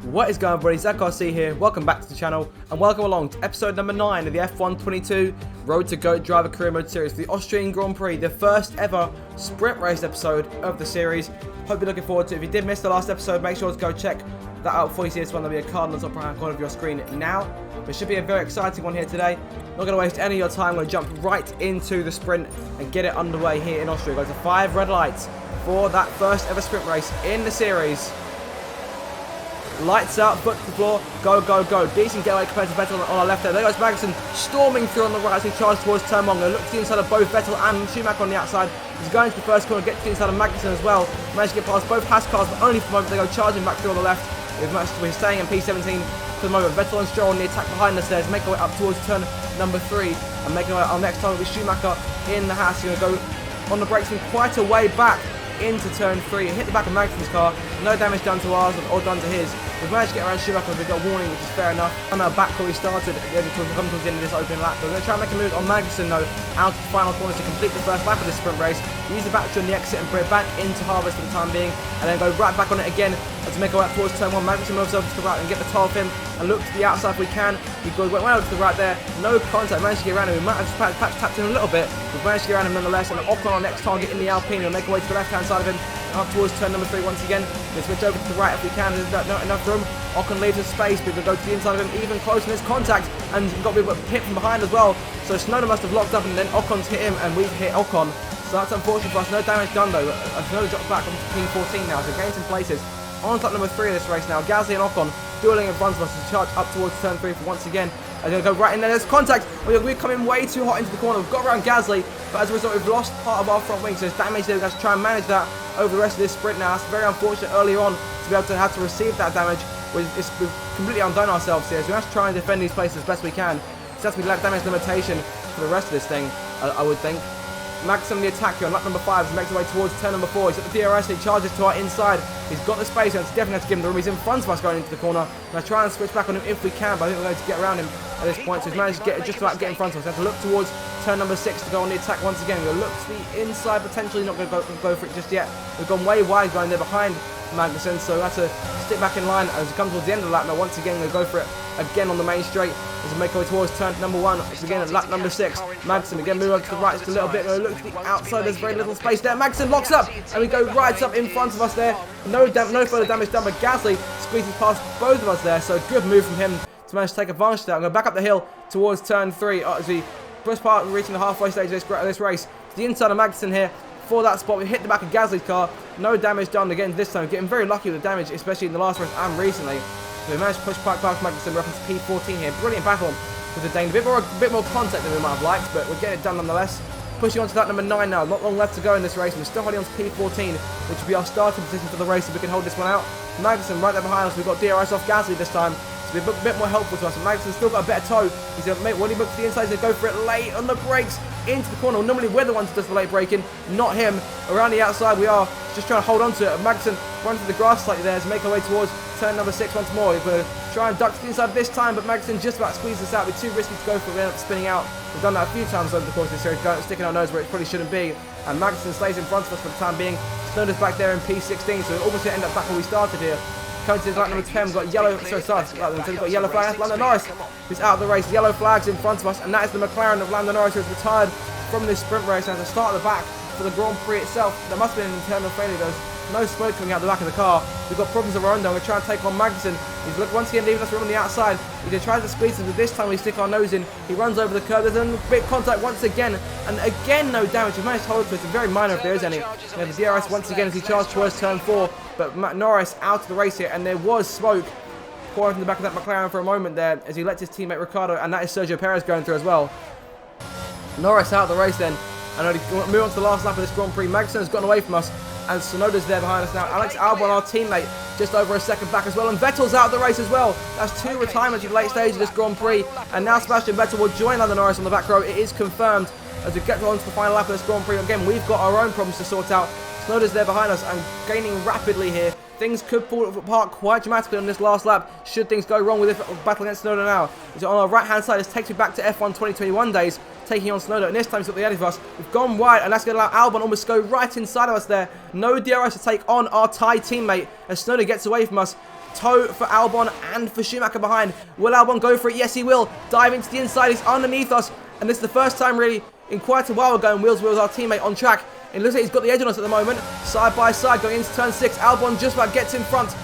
What is going on, everybody? Zach RC here. Welcome back to the channel and welcome along to episode number 9 of the F1 22 Road to GOAT Driver Career Mode series, the Austrian Grand Prix, the first ever sprint race episode of the series. Hope you're looking forward to it. If you did miss the last episode, make sure to go check that out before you see this one. There'll be a card on the top right hand corner of your screen now. There should be a very exciting one here today. Not going to waste any of your time. I'm going to jump right into the sprint and get it underway here in Austria. Go to 5 red lights for that first ever sprint race in the series. Lights out, foot to the floor, go, go, go. Decent getaway compared to Vettel on our left there. There goes Magnussen storming through on the right as he charges towards turn 1. Look to the inside of both Vettel and Schumacher on the outside. He's going to the first corner, get to the inside of Magnussen as well. Managed to get past both Haas cars, but only for the moment. They go charging back through on the left. We're staying in P17 for the moment. Vettel and Stroll on the attack behind us there. Make our way up towards turn number 3 and making our next time will be Schumacher in the Haas. He's going to go on the brakes from quite a way back into turn 3. Hit the back of Magnussen's car. No damage done to ours or done to his. We've managed to get around Schumacher. We've got a warning, which is fair enough. On our back where we started at the end of the end of this open lap. We're going to try and make a move on Magnussen though, out of the final corners to complete the first lap of this sprint race. Use the battery on the exit and bring it back into harvest for the time being, and then go right back on it again to make our way up towards turn 1. Magnussen moves over to the right and get the toe off him and look to the outside if we can. He goes went well to the right there. No contact. Managed to get around him. We might have patch tapped him a little bit. We've managed to get around him nonetheless. And Ocon, our next target in the Alpine, will make our way to the left hand side of him. Up towards turn number 3 once again. We'll switch over to the right if we can. There's not enough room. Ocon leaves us space, but we'll go to the inside of him even closer in his contact, and we've got to be hit from behind as well. So Snowden must have locked up, and then Ocon's hit him, and we've hit Ocon. So that's unfortunate for us. No damage done though. Snowden drops back on P14 now, so gains some places. On to number 3 of this race now. Gasly and Ocon dueling in front of us to charge up towards turn 3 for once again. They're going to go right in there. There's contact. We're coming way too hot into the corner. We've got around Gasly, but as a result, we've lost part of our front wing. So there's damage there. We've got to try and manage that over the rest of this sprint now. It's very unfortunate earlier on to be able to have to receive that damage. We've completely undone ourselves here. So we have to try and defend these places as best we can. So that's to be damage limitation for the rest of this thing, I would think. Magnussen the attack here on lap number 5 as he makes his way towards turn number 4. He's at the DRS, he charges to our inside. He's got the space, and it's definitely have to give him the room. He's in front of us going into the corner. And I try and switch back on him if we can, but I think we're going to get around him at this point. So he's managed to just about get in front of us. We have to look towards turn number 6 to go on the attack once again. We're going to look to the inside, potentially not going to go for it just yet. We've gone way wide going there behind Magnussen, so we have to stick back in line as we come towards the end of the lap. Now once again we're going to go for it again on the main straight as we make our way towards turn number 1. It's again at lap number 6. Magnussen again move over to the right just a little bit. Look to the outside, there's very little space there. Magnussen locks up and we go right up in front of us there. No further damage done, but Gasly squeezes past both of us there, so good move from him to manage to take advantage of that. I'm going back up the hill towards turn 3 as we push part reaching the halfway stage of this race. To the inside of Magnussen here. For that spot, we hit the back of Gasly's car. No damage done again this time. Getting very lucky with the damage, especially in the last race and recently. So we managed to push past Magnussen. We're up into P14 here. Brilliant battle with the Dane. A bit more contact than we might have liked, but we're getting it done nonetheless. Pushing on to that number 9 now. Not long left to go in this race. We're still holding on to P14, which will be our starting position for the race if we can hold this one out. Magnussen right there behind us. We've got DRS off Gasly this time. So we're a bit more helpful to us. Magnussen's still got a better toe. He's going to make when he looks to the inside, he's going to go for it late on the brakes into the corner. Normally we're the ones who does the late braking, not him. Around the outside we are just trying to hold on to it. Magnussen runs to the grass slightly there to make our way towards turn number 6 once more. We're going to try and duck to the inside this time, but Magnussen just about squeezes us out. We're too risky to go for it. We end up spinning out. We've done that a few times over the course of this series, sticking our nose where it probably shouldn't be. And Magnussen stays in front of us for the time being. Snowden's back there in P16, so we're almost going to end up back where we started here. Coming to lap number 10, we've got yellow, we've got yellow flag. That's Lando Norris who's out of the race. Yellow flags in front of us, and that is the McLaren of Lando Norris who has retired from this sprint race. And to start at the back for the Grand Prix itself, there must have been an internal failure. There's no smoke coming out the back of the car. We've got problems of our own though. We're trying to take on Magnussen. He's once again leaving us room on the outside. He tries to squeeze us, but this time we stick our nose in. He runs over the curb. There's a bit of contact once again, and again no damage. We've managed to hold it to it. It's very minor if there is any. We have the DRS once again as he charged towards turn 4, but Norris out of the race here, and there was smoke pouring from the back of that McLaren for a moment there as he lets his teammate Ricciardo, and that is Sergio Perez going through as well. Norris out of the race then, and move on to the last lap of this Grand Prix. Magnussen has gotten away from us, and Tsunoda's there behind us now. Alex Albon, our teammate, just over a second back as well, and Vettel's out of the race as well. That's 2 retirements at the late stage of this Grand Prix, and now Sebastian Vettel will join Lando Norris on the back row. It is confirmed as we get on to the final lap of this Grand Prix. Again, we've got our own problems to sort out. Tsunoda's there behind us and gaining rapidly here. Things could fall apart quite dramatically on this last lap should things go wrong with this battle against Tsunoda now. So on our right hand side, this takes me back to F1 2021 days, taking on Tsunoda, and this time he's got the edge of us. We've gone wide, and that's going to allow Albon almost go right inside of us there. No DRS to take on our Thai teammate as Tsunoda gets away from us. toe for Albon and for Schumacher behind. Will Albon go for it? Yes, he will. Dive into the inside. He's underneath us. And this is the first time really in quite a while we're going wheels to wheels, our teammate on track. It looks like he's got the edge on us at the moment. Side by side going into turn 6. Albon just about gets in front.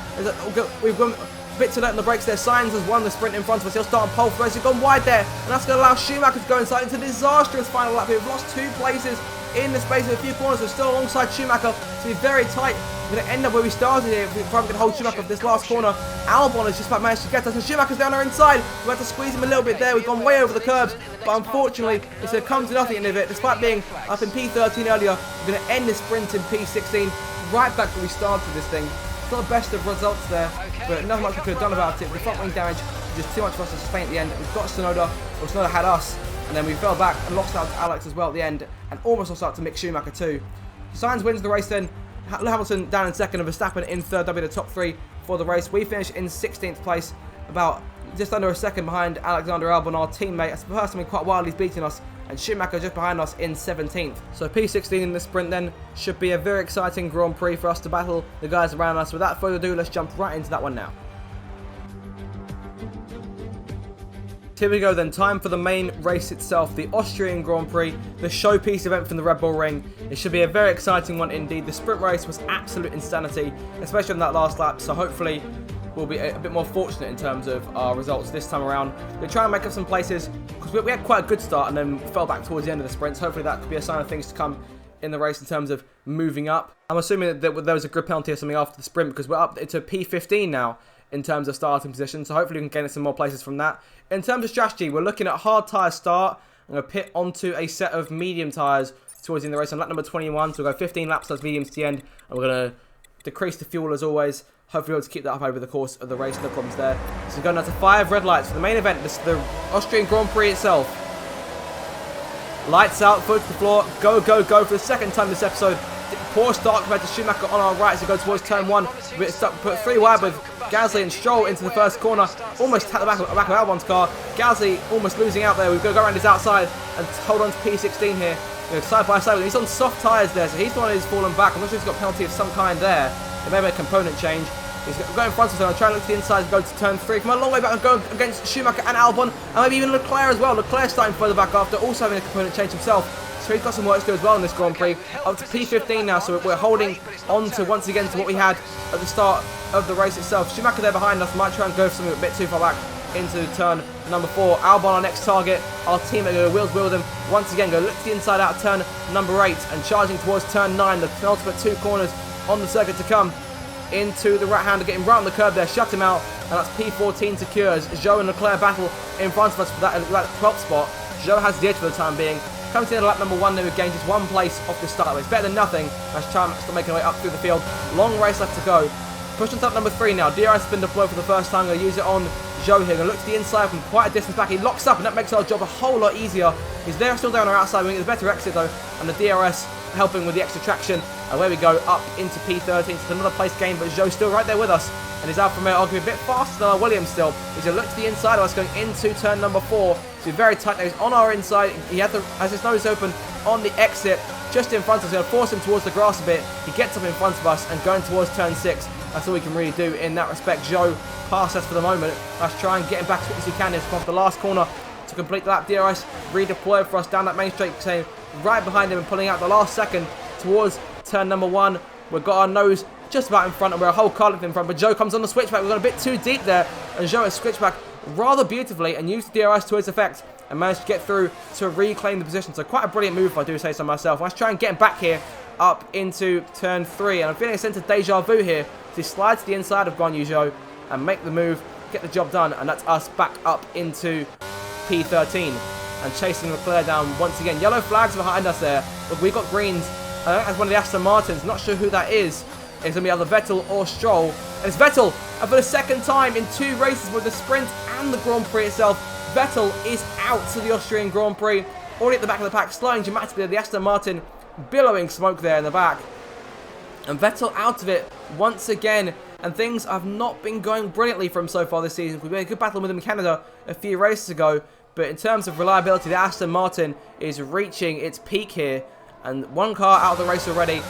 We've gone a bit too late on the brakes there. Sainz has won the sprint in front of us. He'll start on pole for us. He's gone wide there. And that's going to allow Schumacher to go inside into a disastrous final lap here. We've lost 2 places in the space of a few corners. We're still alongside Schumacher. To be very tight. We're going to end up where we started here. If we can hold Schumacher for this last corner. Albon has just about managed to get us. And Schumacher's down our inside. We had to squeeze him a little bit there. We've gone way over the curbs. But unfortunately, it's going to come to nothing in it. Despite being up in P13 earlier, we're going to end this sprint in P16. Right back where we started this thing. It's not the best of results there. But nothing much we could have done about it. The front wing damage was just too much for us to sustain at the end. We've got Tsunoda. Or Tsunoda had us. And then we fell back and lost out to Alex as well at the end. And almost lost out to Mick Schumacher too. Sainz wins the race then. Hamilton down in second and Verstappen in third. That'll be the top 3 for the race. We finished in 16th place, about just under a second behind Alexander Albon, our teammate. That's the first time in quite a while he's beaten us, and Schumacher just behind us in 17th. So P16 in the sprint then should be a very exciting Grand Prix for us to battle the guys around us. Without further ado, let's jump right into that one now. Here we go then, time for the main race itself, the Austrian Grand Prix, the showpiece event from the Red Bull Ring. It should be a very exciting one indeed. The sprint race was absolute insanity, especially on that last lap, so hopefully we'll be a bit more fortunate in terms of our results this time around. We're trying to make up some places, because we had quite a good start and then fell back towards the end of the sprints. Hopefully that could be a sign of things to come in the race in terms of moving up. I'm assuming that there was a grid penalty or something after the sprint, because we're up to P15 now in terms of starting position, so hopefully we can gain some more places from that. In terms of strategy, we're looking at hard tyre start. I'm going to pit onto a set of medium tyres towards the end of the race on lap number 21, so we'll go 15 laps, those mediums to the end, and we're going to decrease the fuel as always. Hopefully we'll be able to keep that up over the course of the race, no problems there. So we're going down to 5 red lights for the main event. This is the Austrian Grand Prix itself. Lights out, foot to the floor, go, go, go for the second time this episode. Poor start compared to Schumacher on our right as we go towards turn 1. We're stuck, put 3 wide with Gasly and Stroll into the first corner. Almost tapped the back of Albon's car. Gasly almost losing out there. We've got to go around his outside and hold on to P16 here. Side by side. He's on soft tyres there, so he's the one who's fallen back. I'm not sure if he's got a penalty of some kind there. It may be a component change. He's going in front of us, and trying to look to the inside and go to turn 3. Come a long way back and go against Schumacher and Albon, and maybe even Leclerc as well. Leclerc starting further back after also having a component change himself. So he's got some work to do as well in this Grand Prix. Up to P15 now, so we're holding on to once again to what we had at the start of the race itself. Schumacher there behind us might try and go for something a bit too far back into turn number 4. Albon our next target. Our teammate going to wheels wheel them once again. Go look to the inside out of turn number 8 and charging towards turn 9. The penultimate 2 corners on the circuit to come. Into the right hander, getting right on the curb there, shut him out, and that's P14 secures. Zhou and Leclerc battle in front of us for that 12th spot. Zhou has the edge for the time being. Coming to the end of lap number 1, then we've gained just 1 place off the start. It's better than nothing. As Charm still making our way up through the field. Long race left to go. Push on to lap number 3 now. DRS has been deployed for the first time. Going to use it on Zhou here. Going to look to the inside from quite a distance back. He locks up, and that makes our job a whole lot easier. He's there still down our outside wing. It's a better exit though, and the DRS helping with the extra traction. And where we go, up into P13. It's another place gain, but Zhou's still right there with us. And his Alfa Romeo arguing a bit faster than our Williams still. He's going to look to the inside of us going into turn number 4. So very tight there. He's on our inside. He has his nose open on the exit just in front of us. Going to force him towards the grass a bit. He gets up in front of us and going towards turn 6. That's all we can really do in that respect. Zhou past us for the moment. Let's try and get him back as quick as we can. He's come off the last corner to complete the lap. DRS redeployed for us down that main straight, saying right behind him and pulling out the last second towards turn number 1. We've got our nose just about in front and we're a whole car length in front, but Zhou comes on the switchback. We've got a bit too deep there, and Zhou has switched back rather beautifully and used the DRS to its effect and managed to get through to reclaim the position. So quite a brilliant move, if I do say so myself. Let's try and get him back here up into turn 3, and I'm feeling a sense of deja vu here. So he slides to the inside of Guan Yu Zhou and make the move, get the job done, and that's us back up into P13 and chasing Leclerc down once again. Yellow flags behind us there, but we've got greens. I think that's one of the Aston Martins, not sure who that is. It's going to be either Vettel or Stroll. And it's Vettel. And for the second time in 2 races with the sprint and the Grand Prix itself, Vettel is out to the Austrian Grand Prix. Already at the back of the pack, sliding dramatically. The Aston Martin billowing smoke there in the back. And Vettel out of it once again. And things have not been going brilliantly for him so far this season. We had a good battle with him in Canada a few races ago. But in terms of reliability, the Aston Martin is reaching its peak here. And 1 car out of the race already.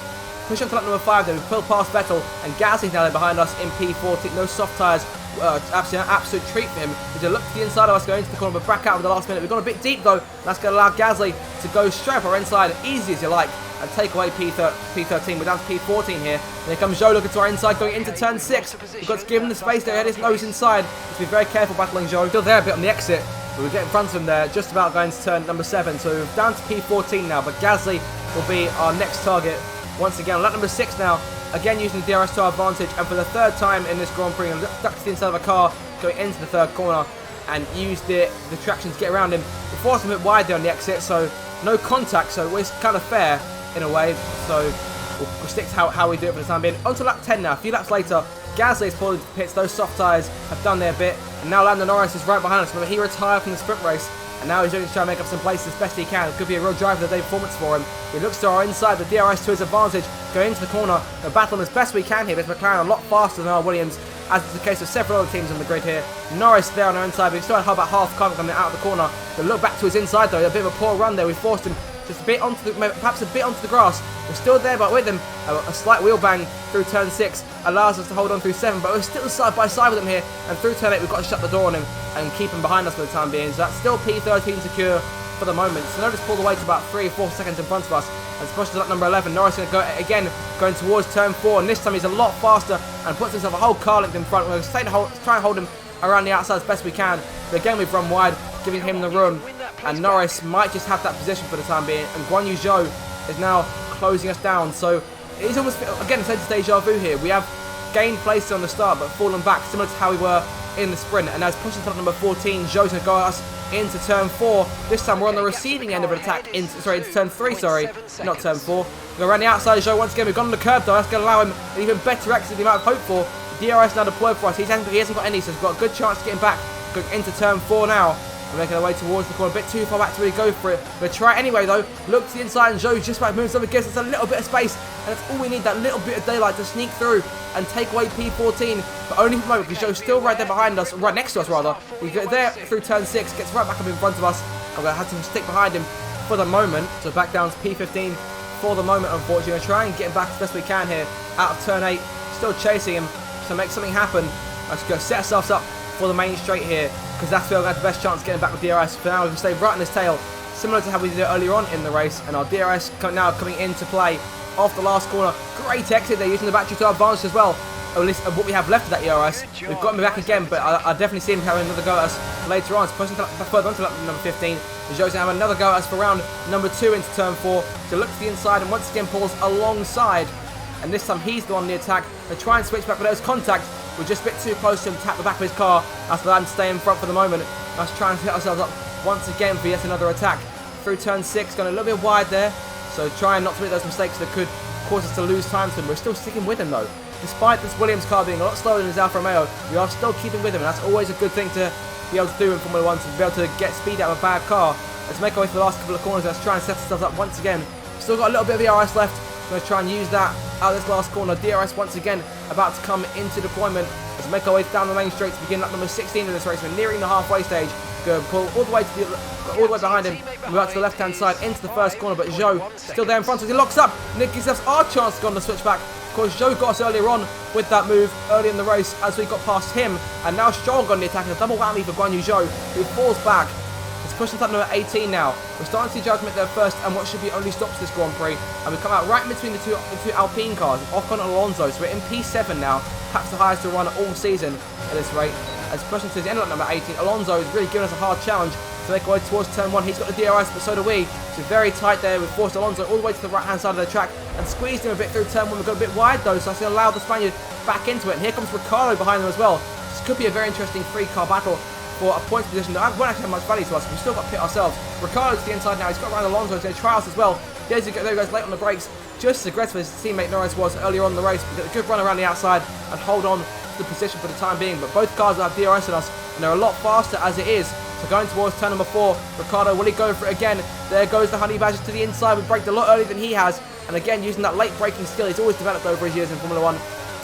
Push on to lap number 5 then. We pull past Vettel, and Gasly's now there behind us in P14. No soft tyres. Absolutely an absolute treat for him. We just look to the inside of us, going into the corner, but back out with the last minute. We've gone a bit deep though. That's going to allow Gasly to go straight up our inside, easy as you like, and take away P13. We're down to P14 here. And here comes Zhou looking to our inside, going into turn 6. We've got to give him the space there. He had his nose inside. Let's be very careful battling Zhou. Still there a bit on the exit, but we get in front of him there, just about going to turn number 7. So we're down to P14 now, but Gasly will be our next target. Once again, lap number 6 now. Again, using the DRS to our advantage, and for the 3rd time in this Grand Prix, I'm ducked to the inside of a car, going into the 3rd corner, and used the traction to get around him. We forced him a bit wide there on the exit, so no contact, so it's kind of fair in a way. So we'll stick to how we do it for the time being. On to lap 10 now. A few laps later, Gasly's pulled into the pits. Those soft tyres have done their bit, and now Lando Norris is right behind us. Remember, he retired from the sprint race, and now he's going to try and make up some places as best he can. It could be a real drive of the day performance for him. He looks to our inside, the DRS to his advantage, going into the corner. We're battling as best we can here, but McLaren a lot faster than our Williams, as is the case with several other teams on the grid here. Norris there on our inside, but he still had about half car coming out of the corner. But look back to his inside though, a bit of a poor run there. We forced him just a bit onto the, perhaps a bit onto the grass. We're still there, but with him, a slight wheel bang through turn 6 allows us to hold on through 7, but we're still side by side with him here, and through turn 8 we've got to shut the door on him and keep him behind us for the time being. So that's still P13 secure for the moment. So notice pulled away to about 3 or 4 seconds in front of us, and it's pushed to lap number 11. Norris going to go again, going towards turn 4, and this time he's a lot faster and puts himself a whole car length in front. We're going to try and hold him around the outside as best we can, but again we've run wide, giving him the room, and Norris might just have that position for the time being, and Guan Yu Zhou is now closing us down. So it's almost, again, it's deja vu here. We have gained place on the start, but fallen back, similar to how we were in the sprint. And as pushing to number 14, Zhou's going to go us into turn 4. This time we're on the receiving end of an attack, into turn 3, not turn 4. We're around the outside of Zhou once again. We've gone on the curb though, that's going to allow him an even better exit than he might have hoped for. DRS now deployed for us. He hasn't got any, so he's got a good chance of getting back, going into turn 4 now. We're making our way towards the corner, a bit too far back to really go for it. We'll try it anyway though. Look to the inside, and Zhou just about moves over, gives us a little bit of space, and that's all we need, that little bit of daylight to sneak through and take away P14, but only for a moment, because Zhou's still right there behind us, right next to us rather. We go there through turn 6, gets right back up in front of us. I'm going to have to stick behind him for the moment. So back down to P15 for the moment, unfortunately. We're trying to get him back as best we can here out of turn 8, still chasing him to make something happen. Let's go set ourselves up for the main straight here, because that's where we'll have the best chance of getting back with DRS. For now, we can stay right on his tail, similar to how we did it earlier on in the race, and our DRS now coming into play off the last corner. Great exit there, using the battery to our advantage as well, or at least what we have left of that ERS. We've got him back again, but I definitely see him having another go at us later on. So pushing further on to number 15. Zhou's going to have another go at us for round number 2 into turn 4. So look to the inside and once again pulls alongside. And this time he's the one on the attack. They try and switch back, but there's contact. We're just a bit too close to him to tap the back of his car. That's for him to stay in front for the moment. Let's try and set ourselves up once again for yet another attack. Through turn 6, going a little bit wide there. So trying not to make those mistakes that could cause us to lose time to him. We're still sticking with him though. Despite this Williams car being a lot slower than his Alfa Romeo, we are still keeping with him, and that's always a good thing to be able to do in Formula 1, to be able to get speed out of a bad car. Let's make our way for the last couple of corners. Let's try and set ourselves up once again. Still got a little bit of ERS left. I'm going to try and use that out of this last corner. DRS once again about to come into deployment. Let's make our way down the main straight to begin lap number 16 of this race. We're nearing the halfway stage. Go pull all the way behind him. We're out to the left-hand side into the first corner, but Zhou still there in front of us. He locks up. Nick gives us our chance to go on the switchback. Of course, Zhou got us earlier on with that move early in the race as we got past him, and now Stroll got on the attack. A double whammy for Guan Yu Zhou, who falls back. It's pushing to number 18 now. We're starting to see judgment there first, and what should be only stops this Grand Prix. And we come out right in between the two Alpine cars, Ocon and Alonso. So we're in P7 now, perhaps the highest to run all season at this rate. As pushing to the end of number 18, Alonso is really giving us a hard challenge to make our way towards turn 1. He's got the DRS, but so do we. So very tight there. We've forced Alonso all the way to the right-hand side of the track and squeezed him a bit through turn 1. We've got a bit wide though, so that's going to allow the Spaniard back into it. And here comes Ricciardo behind them as well. This could be a very interesting three-car battle for a points position that won't actually have much value to us. We've still got pit ourselves. Ricciardo's to the inside now. He's got around Alonso. He's going to try us as well. There he goes late on the brakes. Just as aggressive as his teammate Norris was earlier on in the race. We've got a good run around the outside and hold on to the position for the time being. But both cars will have DRS on us, and they're a lot faster as it is. So going towards turn number 4, Ricciardo, will he go for it again? There goes the Honey Badger to the inside. We braked a lot earlier than he has. And again, using that late braking skill he's always developed over his years in Formula 1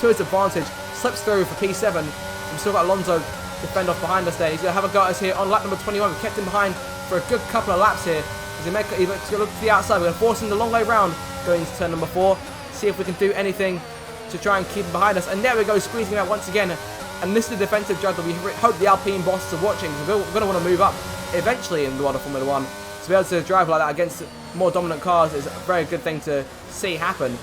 to his advantage. Slips through for P7. We've still got Alonso to fend off behind us there. He's going to have a go at us here on lap number 21. We've kept him behind for a good couple of laps here. He's going to look to the outside. We're going to force him the long way round going into turn number 4. See see if we can do anything to try and keep him behind us. And there we go, squeezing him out once again. And this is the defensive judge that we hope the Alpine bosses are watching. We're going to want to move up eventually in the world of Formula 1. To be able to drive like that against more dominant cars is a very good thing to see happen.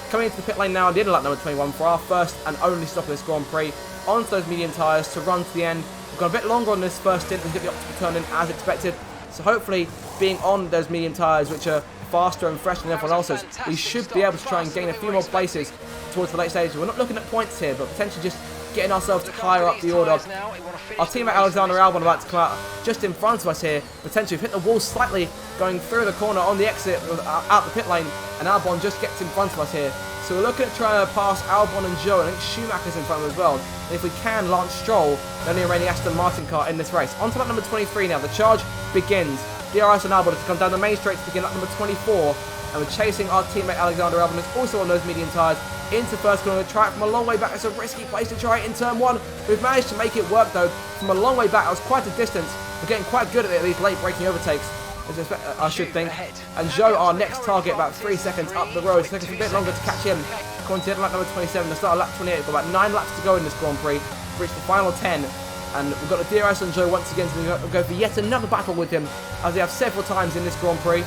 Coming into the pit lane now at the end of lap number 21 for our first and only stop of this Grand Prix. Onto those medium tyres to run to the end. We've gone a bit longer on this first stint and get the optical turn in as expected. So hopefully being on those medium tyres, which are faster and fresher than everyone else's, we should be able to try and gain a few more places towards the late stages. We're not looking at points here, but potentially just getting ourselves higher up the order. Our teammate Alexander Albon about to come out just in front of us here. Potentially we've hit the wall slightly going through the corner on the exit out the pit lane, and Albon just gets in front of us here. So we're looking at trying to pass Albon and Joe. I think Schumacher's in front of him as well. And if we can, Lance Stroll, the only remaining Aston Martin car in this race. On to lap number 23 now. The charge begins. DRS and Albon to come down the main straight to begin lap number 24. And we're chasing our teammate Alexander Albon, who's also on those medium tyres, into first corner. Try it from a long way back. It's a risky place to try it in turn one. We've managed to make it work though. From a long way back, that was quite a distance. We're getting quite good at these late braking overtakes, I should think. And Joe, our next target, about 3 seconds up the road. So it's taking us a bit longer to catch him. According to lap number 27, the start of lap 28. We've got about 9 laps to go in this Grand Prix to reach the final 10. And we've got the DRS on Joe once again, so we'll go for yet another battle with him, as we have several times in this Grand Prix.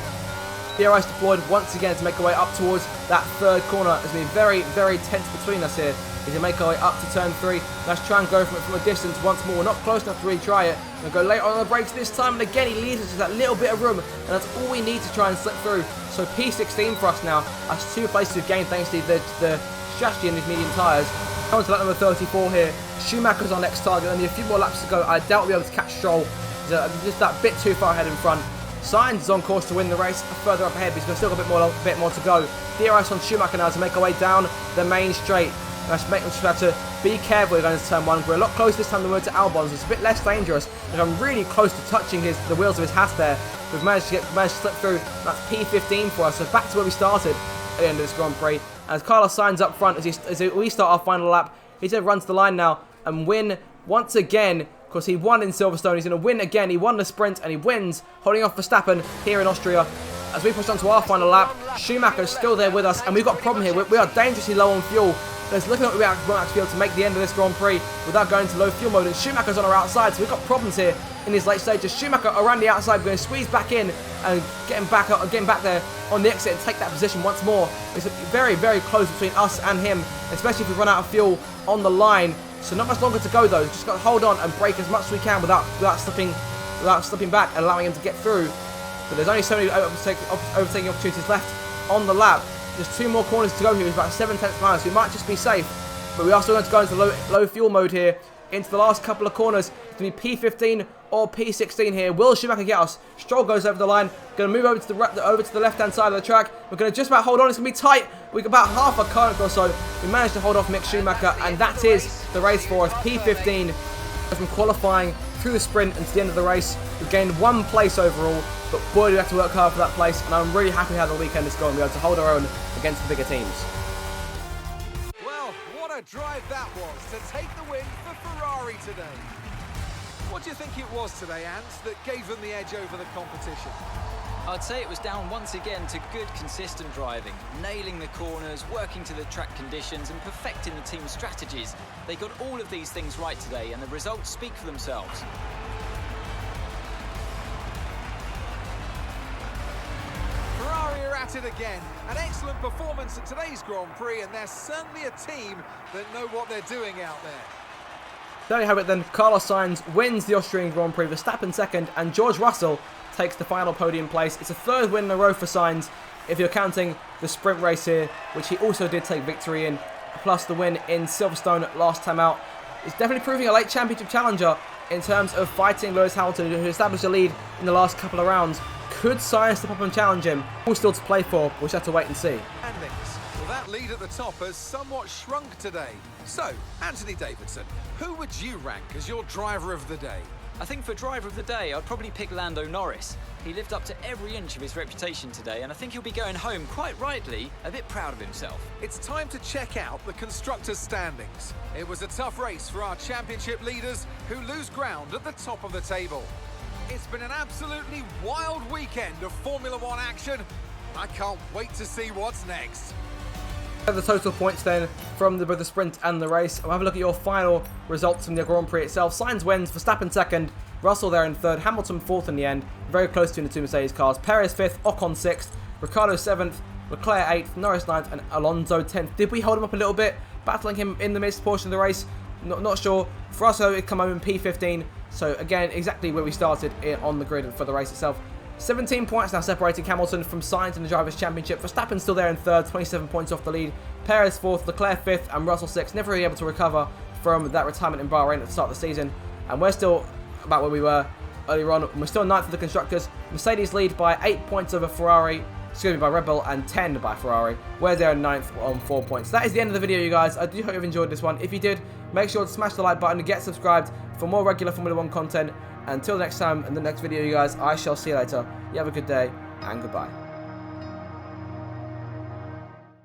DRS deployed once again to make our way up towards that third corner. It's been very, very tense between us here. As we make our way up to turn 3. Let's try and go from it from a distance once more. We're not close enough to retry it. We'll go late on the brakes this time, and again he leaves us with that little bit of room, and that's all we need to try and slip through. So P16 for us now. That's 2 places we've gained thanks to the strategy in these medium tyres. On to lap number 34 here. Schumacher's our next target. Only a few more laps to go. I doubt we'll be able to catch Stroll. He's just that bit too far ahead in front. Sainz is on course to win the race further up ahead, but he's still got a bit more to go. DRS on Schumacher now to make our way down the main straight. Let's have to be careful going into turn 1. We're a lot closer this time than we were to Albon, so it's a bit less dangerous. And I'm really close to touching the wheels of his hat there. We've managed to slip through. That's P15 for us, so back to where we started at the end of this Grand Prix. As Carlos Sainz up front, as we start our final lap, he's going to run to the line now and win once again. Because he won in Silverstone, he's going to win again. He won the sprint and he wins, holding off Verstappen here in Austria. As we push on to our final lap, Schumacher is still there with us, and we've got a problem here. We are dangerously low on fuel. There's looking like we won't actually be able to make the end of this Grand Prix without going to low fuel mode, and Schumacher's on our outside, so we've got problems here in these late stages. Schumacher around the outside, we're going to squeeze back in and getting back there on the exit and take that position once more. It's very, very close between us and him, especially if we run out of fuel on the line. So not much longer to go though. Just got to hold on and brake as much as we can without slipping back and allowing him to get through. But there's only so many overtaking opportunities left on the lap. There's 2 more corners to go here. It's about 7 tenths miles. So we might just be safe. But we are still going to go into low fuel mode here. Into the last couple of corners. It's going to be P15 or P16 here. Will Schumacher get us? Stroll goes over the line. Going to move over to the left-hand side of the track. We're going to just about hold on. It's going to be tight. We've got about half a car or so. We managed to hold off Mick Schumacher, and that is the race for us. P15 from qualifying through the sprint and to the end of the race. We've gained 1 place overall, but boy, do we have to work hard for that place. And I'm really happy how the weekend has gone. We're able to hold our own against the bigger teams. Well, what a drive that was to take the win for Ferrari today. What do you think it was today, Ants, that gave them the edge over the competition? I'd say it was down once again to good, consistent driving, nailing the corners, working to the track conditions and perfecting the team's strategies. They got all of these things right today, and the results speak for themselves. Ferrari are at it again. An excellent performance at today's Grand Prix, and they're certainly a team that know what they're doing out there. There you have it then. Carlos Sainz wins the Austrian Grand Prix, Verstappen second, and George Russell takes the final podium place. It's a 3rd win in a row for Sainz, if you're counting the sprint race here, which he also did take victory in, plus the win in Silverstone last time out. It's definitely proving a late championship challenger in terms of fighting Lewis Hamilton, who established a lead in the last couple of rounds. Could Sainz step up and challenge him? All still to play for. We'll just have to wait and see. Well, that lead at the top has somewhat shrunk today. So, Anthony Davidson, who would you rank as your driver of the day? I think for driver of the day, I'd probably pick Lando Norris. He lived up to every inch of his reputation today, and I think he'll be going home, quite rightly, a bit proud of himself. It's time to check out the constructors' standings. It was a tough race for our championship leaders, who lose ground at the top of the table. It's been an absolutely wild weekend of Formula 1 action. I can't wait to see what's next. The total points then from both the sprint and the race. We'll have a look at your final results from the Grand Prix itself. Sainz wins, Verstappen second, Russell there in third, Hamilton fourth in the end, very close between the two Mercedes cars. Perez fifth, Ocon sixth, Ricciardo seventh, Leclerc 8th, Norris 9th, and Alonso 10th. Did we hold him up a little bit, battling him in the mid portion of the race? Not sure. For us, though, it come home in P15. So, again, exactly where we started on the grid for the race itself. 17 points now separating Hamilton from Sainz in the Drivers' Championship. Verstappen still there in third, 27 points off the lead. Perez fourth, Leclerc fifth, and Russell sixth. Never really able to recover from that retirement in Bahrain at the start of the season. And we're still about where we were earlier on. We're still ninth for the Constructors. Mercedes lead by 8 points over Ferrari. Excuse me, by Red Bull, and 10 by Ferrari. We're there in 9th on 4 points. That is the end of the video, you guys. I do hope you've enjoyed this one. If you did, make sure to smash the like button and get subscribed for more regular Formula 1 content. Until next time, in the next video, you guys, I shall see you later. You have a good day, and goodbye.